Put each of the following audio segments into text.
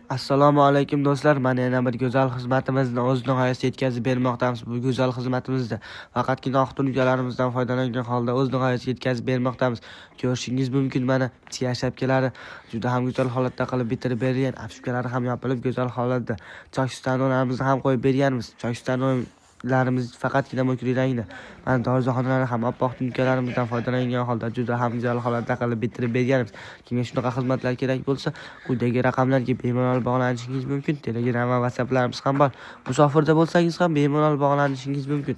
Assalomu alaykum do'stlar. Mana yana bir go'zal xizmatimizni o'z nihoyasiga yetkazib bermoqdamiz. Bu go'zal xizmatimizda faqatgina oq-tunukalarımizdan foydalangan holda o'z nihoyasiga yetkazib bermoqdamiz. Ko'rishingiz mumkin, mana tiya shapkalari juda ham go'zal holatda qilib bitirib berilgan. Afshkalari ham yopilib go'zal holatda. Choch stanolarimizni ham qo'yib berganmiz. Choch stanolarimiz faqatgina mukri rangda. Mana dorixonalar ham oppoq tunukalarimizdan foydalangan holda juda ham go'zal holatda qilib bitirib berganmiz. Kimga shunaqa xizmatlar kerak bo'lsa, quyidagi raqamlarga bemalol bog'lanishingiz mumkin. Telegram va WhatsApplarimiz ham bor. Musofirda bo'lsangiz ham bemalol bog'lanishingiz mumkin.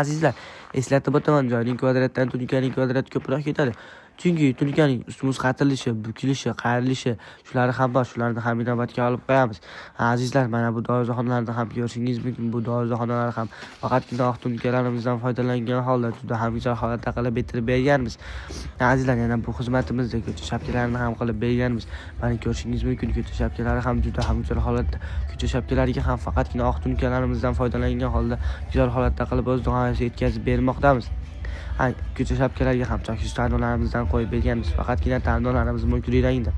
Azizlar, eslatib o'taman, joyning kvadratdan tunikaning kvadrati ko'proq ketadi. Chunki tunikaning ustimiz qatirilishi, bukilishi, qayrilishi shular ham bor. Shularni ham inobatga olib qo'yamiz. Azizlar, mana bu dorixonalarni ham ko'rishingiz mumkin. Bu dorixonalar ham faqatgina oq tunikalarimizdan foydalangan holda juda ham go'zal holatda qilib bitirib berganmiz. Azizlar, yana bu xizmatimizda ko'cha shapkalarini ham qilib berganmiz. Mana ko'rishingiz mumkin, ko'cha shapkalari ham juda ham go'zal holatda. Ko'cha shapkalariga ham faqatgina oq tunikalarimizdan foydalangan holda go'zal holatda qilib o'z nihoyasiga yetkazib bermoqdamiz. Ko'cha shapkalariga ham chokish tarnolarimizdan qo'yib berganmiz. Faqatgina tarnolarimiz mukri rangda.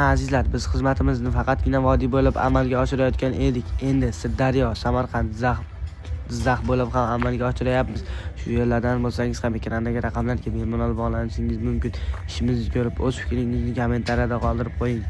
Azizlar, biz xizmatimizni faqatgina vodiy bo'lib amalga oshirayotgan edik. Endi Sirdaryo, Samarqand, Jizzax bo'lib ham amalga oshiryapmiz. Shu yerlardan bo'lsangiz ham ekrandagi raqamlarga bemalol bog'lanishingiz mumkin. Ishimizni ko'rib o'z fikringizni kommentariyada qoldirib qo'ying.